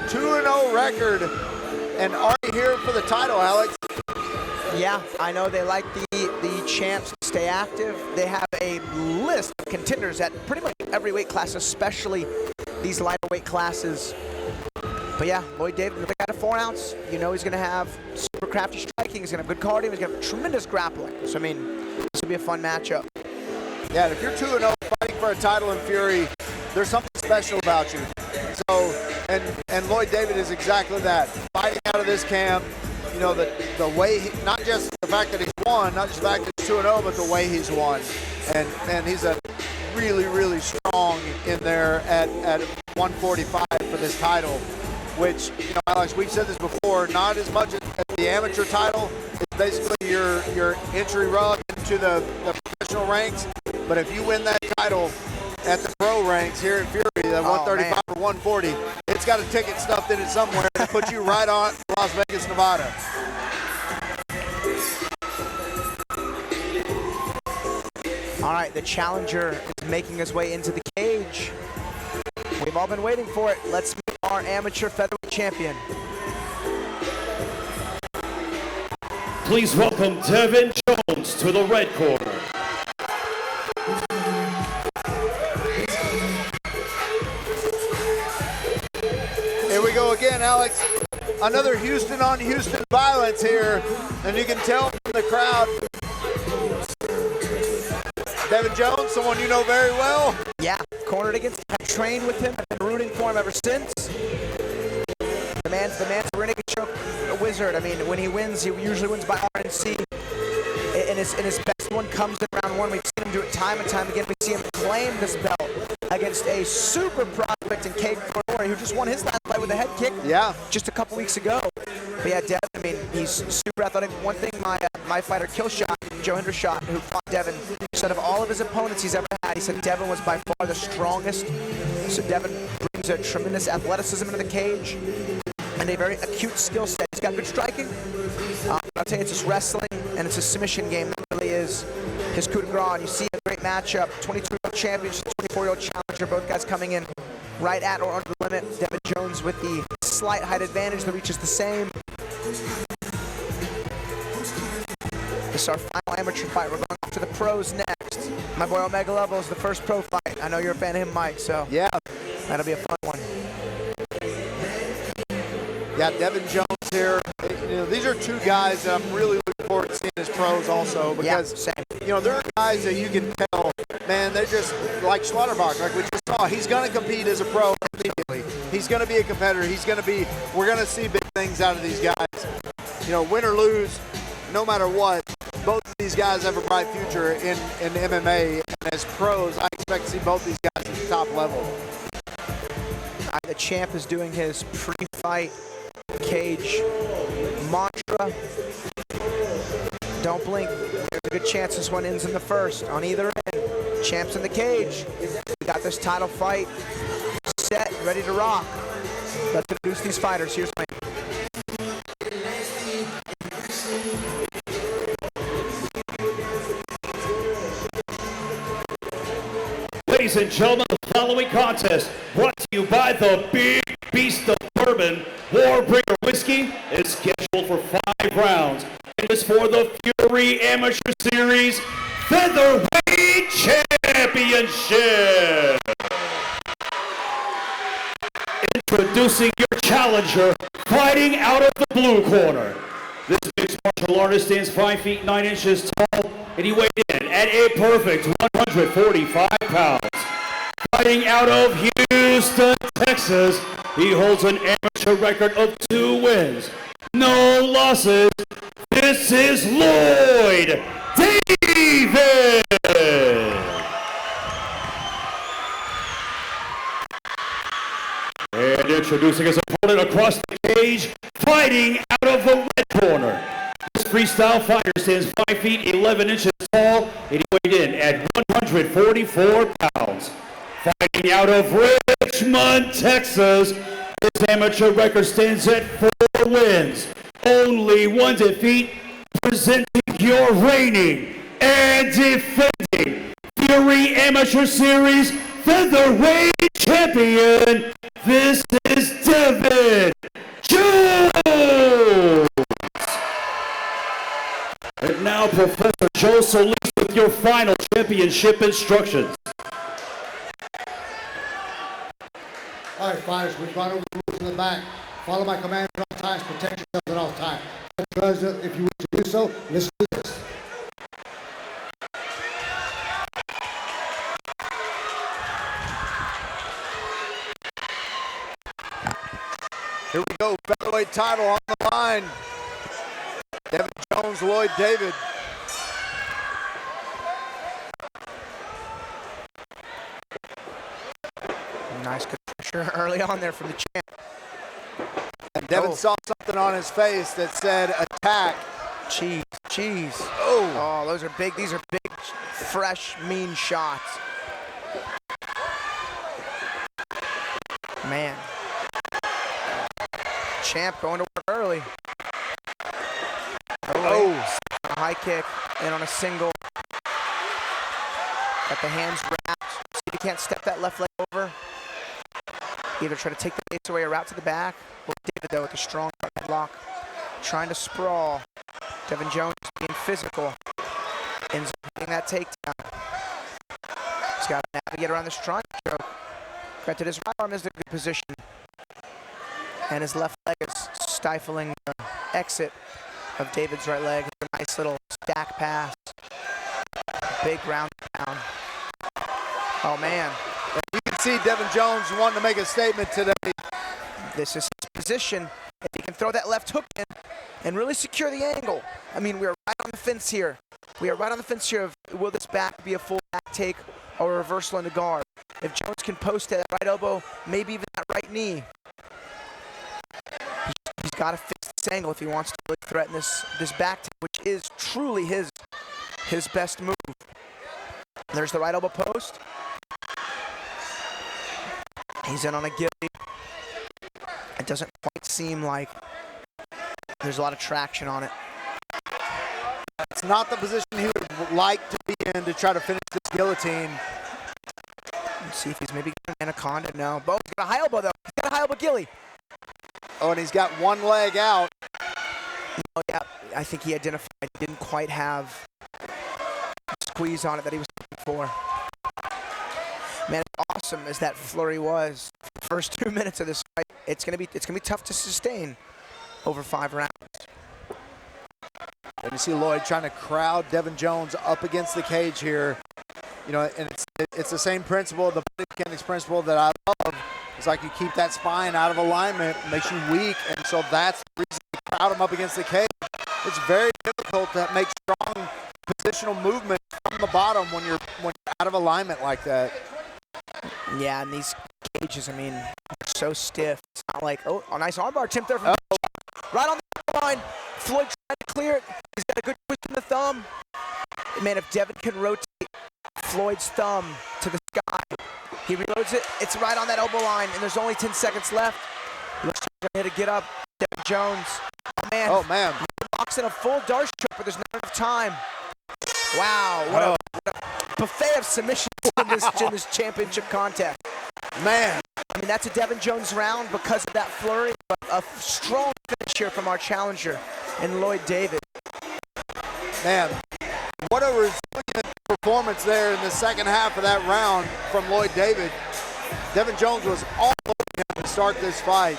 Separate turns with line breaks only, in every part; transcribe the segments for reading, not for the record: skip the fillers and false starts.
2-0 record, and already here for the title, Alex.
Yeah, I know they like the champs to stay active. They have a list of contenders at pretty much every weight class, especially these lighter weight classes. But yeah, Loyd David, another guy at a 4 ounce. You know he's going to have super crafty striking. He's going to have good cardio. He's going to have tremendous grappling. So, I mean, this will be a fun matchup.
Yeah, and if you're 2-0 fighting for a title in Fury, there's something special about you. So, and Loyd David is exactly that. Fighting out of this camp, you know, the way, not just the fact that he's won, not just the fact that he's 2-0, but the way he's won. And he's a really, really strong in there at 145 for this title, which, you know, Alex, we've said this before, not as much as the amateur title. It's basically your entry rug into the professional ranks. But if you win that title at the pro ranks here at Fury, the 135 or 140, it's got a ticket stuffed in it somewhere to put you right on Las Vegas, Nevada.
All right, the challenger is making his way into the cage. We've all been waiting for it. Let's meet our amateur featherweight champion.
Please welcome Devin Jones to the red corner.
Here we go again, Alex. Another Houston on Houston violence here, and you can tell from the crowd. Devin Jones, someone you know very well.
Yeah, cornered against him. I've trained with him. I've been rooting for him ever since. The man's a renegade choke wizard. I mean, when he wins, he usually wins by RNC. And his best one comes in round 1. We've seen him do it time and time again. We see him claim this belt against a super prospect in Cade Cornori, who just won his last fight with a head kick just a couple weeks ago. But yeah, Devin, I mean, he's super athletic. One thing my fighter Killshot, Joe Hendershot, who fought Devin, said of all of his opponents he's ever had, he said Devin was by far the strongest. So Devin brings a tremendous athleticism into the cage and a very acute skill set. He's got good striking. I'll tell you, it's his wrestling and it's his submission game that really is his coup de grace. And you see a great matchup. 22-year-old champion, 24-year-old challenger. Both guys coming in right at or under the limit. Devin Jones with the slight height advantage. The reach is the same. This is our final amateur fight. We're going to the pros next. My boy Omega Level is the first pro fight. I know you're a fan of him, Mike, so
yeah,
that'll be a fun one.
Yeah, Devin Jones here. You know, these are two guys that I'm really looking forward to seeing as pros also, because you know, there are guys that you can tell, man, they're just like Schlotterbach, like we just saw. He's going to compete as a pro immediately. He's going to be a competitor. We're going to see big things out of these guys. You know, win or lose, no matter what, both of these guys have a bright future in MMA. And as pros, I expect to see both these guys at the top level.
The champ is doing his pre-fight cage mantra. Don't blink. There's a good chance this one ends in the first on either end. Champ's in the cage. We got this title fight set, ready to rock. Let's introduce these fighters. Here's my...
Ladies and gentlemen, the following contest brought to you by the Big Beast of Bourbon Warbringer Whiskey is scheduled for 5 rounds. It is for the Fury Amateur Series Featherweight Championship. Introducing your challenger, fighting out of the blue corner. This mixed martial artist stands 5 feet 9 inches tall, and he weighed in at a perfect 145 pounds. Fighting out of Houston, Texas, he holds an amateur record of 2 wins, no losses. This is Loyd David. And introducing his opponent across the cage, fighting out of the red corner. This freestyle fighter stands 5 feet 11 inches tall, and he weighed in at 144 pounds. Fighting out of Richmond, Texas, his amateur record stands at 4 wins, only 1 defeat, presenting your reigning and defending Fury Amateur Series Featherweight Champion. This is Devin So Lisa, with your final championship instructions.
All right, fighters, we've gone over the rules in the back. Follow my commands at all times. Protect yourselves at all times. Judge, if you wish to do so, let's do this.
Here we go, featherweight title on the line. Devin Jones, Loyd David.
Nice good pressure early on there from the champ.
And Devin saw something on his face that said attack.
Cheese.
Oh,
Those are big. These are big, fresh, mean shots. Man. Champ going to work early.
Oh.
A high kick and on a single. Got the hands wrapped. See if he can't step that left leg over. Either try to take the base away or route to the back. Loyd David, though, with a strong headlock. Trying to sprawl. Devin Jones being physical. Ends up getting that takedown. He's got to navigate around this triangle choke. Granted, his right arm is in a good position. And his left leg is stifling the exit of David's right leg. A nice little stack pass. Big round pound. Oh, man.
You can see Devin Jones wanting to make a statement today.
This is his position. If he can throw that left hook in and really secure the angle. I mean, we are right on the fence here. We are right on the fence here of will this back be a full back take or a reversal into guard. If Jones can post that right elbow, maybe even that right knee, he's got to fix this angle if he wants to really threaten this back take, which is truly his best move. There's the right elbow post. He's in on a gilly. It doesn't quite seem like there's a lot of traction on it.
It's not the position he would like to be in to try to finish this guillotine.
Let's see if he's maybe got an anaconda. No. Bo's got a high elbow, though. He's got a high elbow gilly.
Oh, and he's got one leg out.
Oh, yeah. I think he identified he didn't quite have the squeeze on it that he was looking for. Man, as awesome as that flurry was, the first 2 minutes of this fight, it's gonna be tough to sustain over 5 rounds.
And you see Loyd trying to crowd Devin Jones up against the cage here. You know, and it's the same principle, the body mechanics principle that I love. It's like you keep that spine out of alignment, makes you weak, and so that's the reason you crowd him up against the cage. It's very difficult to make strong positional movement from the bottom when you're out of alignment like that.
Yeah, and these cages, I mean, are so stiff. It's not like, oh, a nice armbar attempt there from right on the line. Floyd trying to clear it. He's got a good twist in the thumb. Man, if Devin can rotate Floyd's thumb to the sky, he reloads it. It's right on that elbow line, and there's only 10 seconds left. Looks like he's going to get up. Devin Jones. Oh, man. Locks in a full Darce choke, but there's not enough time. Wow, what a buffet of submissions in this championship contest.
Man.
I mean, that's a Devin Jones round because of that flurry, but a strong finish here from our challenger in Loyd David.
Man, what a resilient performance there in the second half of that round from Loyd David. Devin Jones was all over him to start this fight.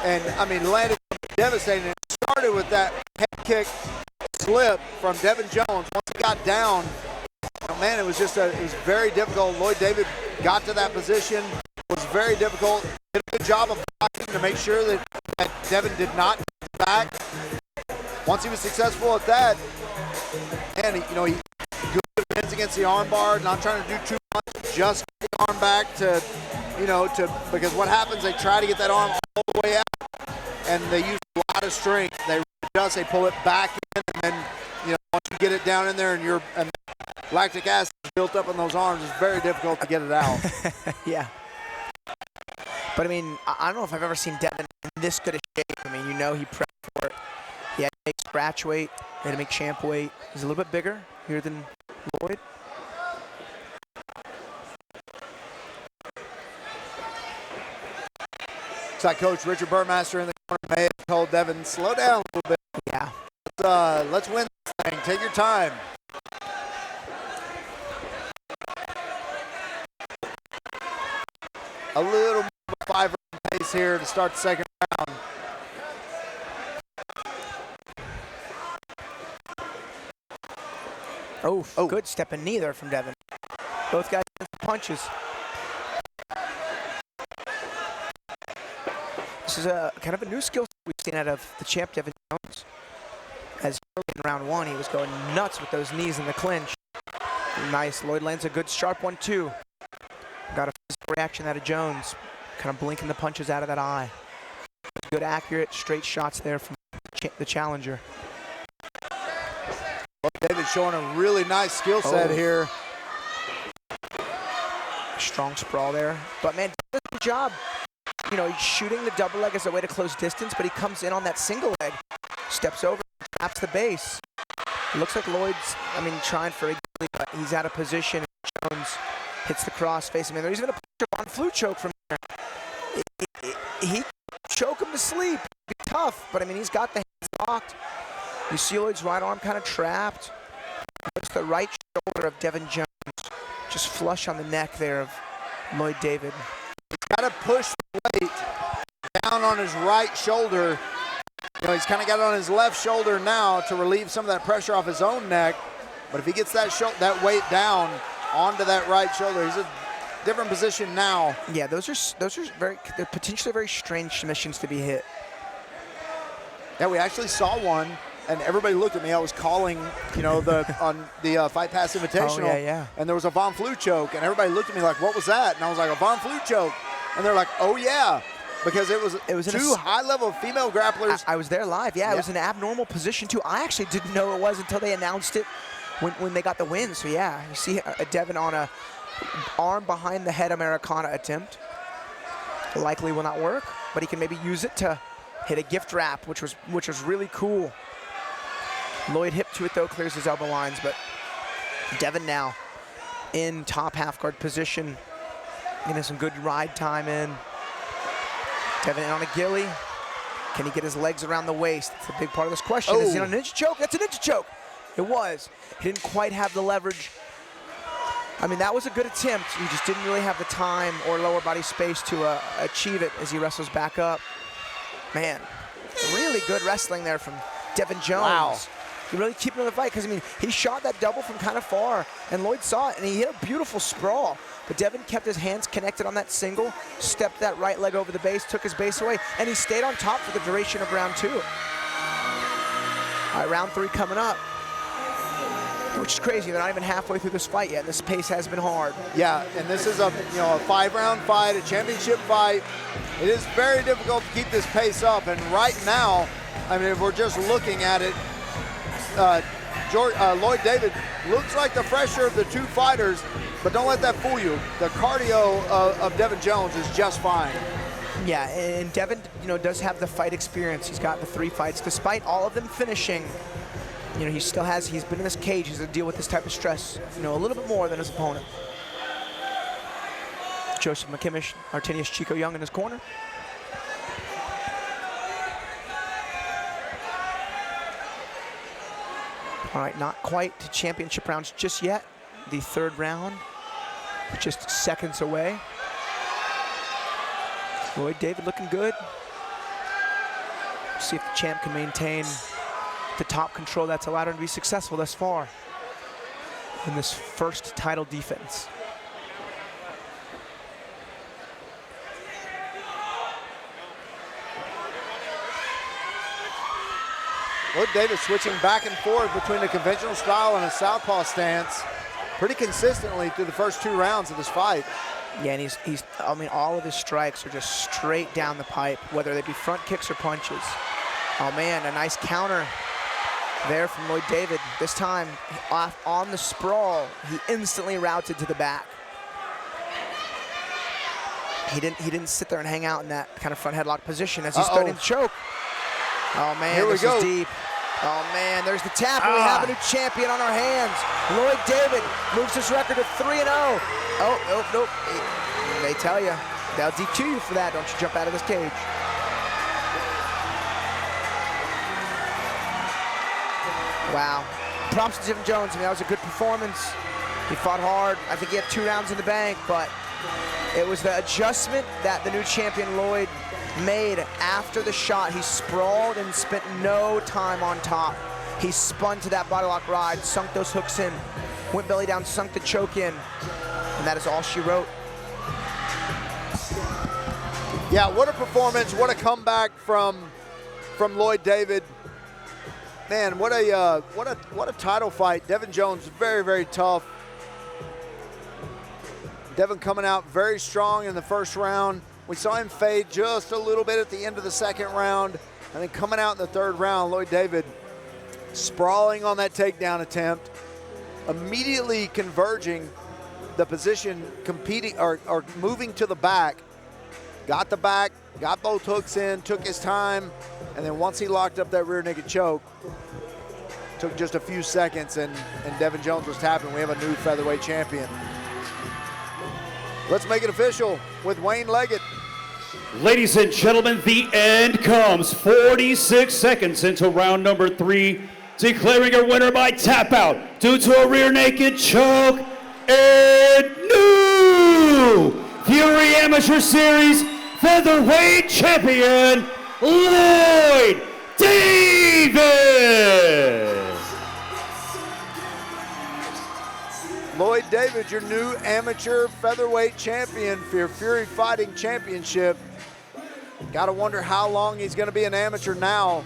And, I mean, landed devastating. It started with that head kick slip from Devin Jones. Once he got down, man, it was very difficult. Loyd David got to that position. It was very difficult. Did a good job of blocking to make sure that Devin did not come back. Once he was successful at that, and he good defense against the armbar, not trying to do too much, just get the arm back because what happens, they try to get that arm all the way out, and they use a lot of strength. They pull it back in, and then once you get it down in there and lactic acid is built up in those arms, it's very difficult to get it out.
Yeah. But I mean, I don't know if I've ever seen Devin in this good a shape. I mean, he prepped for it. He had to make scratch weight, he had to make champ weight. He's a little bit bigger here than Loyd.
Looks like Coach Richard Burmaster in the corner may have told Devin, slow down a little bit.
Yeah.
Let's win this thing. Take your time. a little more of a 5 round pace here to start the second round.
Oh, good stepping knee there from Devin. Both guys punches. This is a kind of a new skill we've seen out of the champ Devin Jones. As in round 1, he was going nuts with those knees in the clinch. Nice. Loyd lands a good sharp 1-2. Got a physical reaction out of Jones, kind of blinking the punches out of that eye. Good, accurate, straight shots there from the challenger.
Loyd David showing a really nice skill set here.
Strong sprawl there. But man, does a good job. You know, he's shooting the double leg as a way to close distance, but he comes in on that single leg, steps over, traps the base. It looks like Loyd's, trying for a gilly, but he's out of position. Jones hits the cross face. There's even a flu choke from there. He choke him to sleep. Be tough, but he's got the hands locked. You see Loyd's right arm kind of trapped. Notice the right shoulder of Devin Jones, just flush on the neck there of Loyd David.
He's got to push the weight down on his right shoulder. You know, he's kind of got it on his left shoulder now to relieve some of that pressure off his own neck. But if he gets that weight down onto that right shoulder, he's a different position now. Yeah,
those are they're potentially very strange submissions to be hit.
Yeah, we actually saw one, and everybody looked at me. I was calling, on the Fight Pass Invitational.
Oh, yeah.
And there was a Von Flue choke, and everybody looked at me like, what was that? And I was like, a Von Flue choke. And they're like, oh, yeah. Because it was two high-level female grapplers.
I was there live. Yeah, it was an abnormal position, too. I actually didn't know it was until they announced it when they got the win. So, yeah, you see Devin on a arm behind the head Americana attempt. Likely will not work, but he can maybe use it to hit a gift wrap, which was really cool. Loyd hip to it, though, clears his elbow lines, but Devin now in top half guard position, getting some good ride time in. Devin in on a gilly. Can he get his legs around the waist? That's a big part of this question. Is he on a ninja choke? That's a ninja choke. It was. He didn't quite have the leverage. That was a good attempt. He just didn't really have the time or lower body space to achieve it as he wrestles back up. Man, really good wrestling there from Devin Jones.
Wow.
He really keeping the fight because, he shot that double from kind of far, and Loyd saw it, and he hit a beautiful sprawl. But Devin kept his hands connected on that single, stepped that right leg over the base, took his base away, and he stayed on top for the duration of round 2. All right, round 3 coming up, which is crazy. They're not even halfway through this fight yet, and this pace has been hard.
Yeah, and this is a 5-round fight, a championship fight. It is very difficult to keep this pace up, and right now, if we're just looking at it, Loyd David looks like the fresher of the two fighters, but don't let that fool you. The cardio of Devin Jones is just fine.
Yeah, and Devin, does have the fight experience. He's got the 3 fights, despite all of them finishing. He's been in this cage. He's to deal with this type of stress, a little bit more than his opponent. Joseph McKimmish, Artinius Chico Young in his corner. All right, not quite to championship rounds just yet. The 3rd round, just seconds away. Loyd David looking good. See if the champ can maintain the top control that's allowed him to be successful thus far in this first title defense.
Loyd David switching back and forth between a conventional style and a southpaw stance pretty consistently through the first 2 rounds of this fight.
Yeah, and he's all of his strikes are just straight down the pipe, whether they be front kicks or punches. Oh man, a nice counter there from Loyd David. This time, off on the sprawl, he instantly routed to the back. He didn't sit there and hang out in that kind of front headlock position as he's starting to choke. Oh man, this is deep. Oh man, there's the tap, and we have a new champion on our hands. Loyd David moves his record to 3-0. Oh, nope. They tell you, they'll DQ you for that. Don't you jump out of this cage. Wow. Props to Devin Jones. That was a good performance. He fought hard. I think he had 2 rounds in the bank, but It was the adjustment that the new champion Loyd made after the shot. He sprawled and spent no time on top. He spun to that body lock ride, sunk those hooks in, went belly down, sunk the choke in, and that is all she wrote.
Yeah, what a performance, what a comeback from Loyd David. Man, what a title fight. Devin Jones, very, very tough. Devin coming out very strong in the first round. We saw him fade just a little bit at the end of the second round, and then coming out in the third round, Loyd David sprawling on that takedown attempt, immediately converging the position, competing or moving to the back. Got the back, got both hooks in, took his time, and then once he locked up that rear naked choke, took just a few seconds, and Devin Jones was tapping. We have a new featherweight champion. Let's make it official with Wayne Leggett.
Ladies and gentlemen, the end comes. 46 seconds into round number 3. Declaring a winner by tap out due to a rear naked choke, and new Fury Amateur Series featherweight champion, Loyd David.
Loyd David, your new amateur featherweight champion for your Fury Fighting Championship. Gotta wonder how long he's gonna be an amateur now.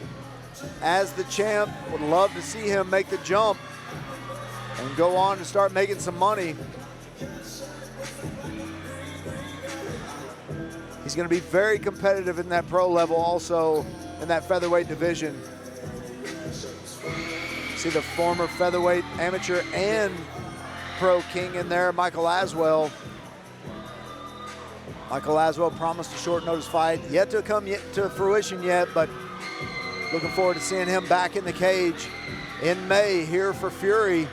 As the champ, would love to see him make the jump and go on to start making some money. He's gonna be very competitive in that pro level, also in that featherweight division. See the former featherweight amateur and pro king in there, Michael Aswell. Michael Aswell promised a short notice fight, yet to come to fruition yet, but looking forward to seeing him back in the cage in May here for Fury.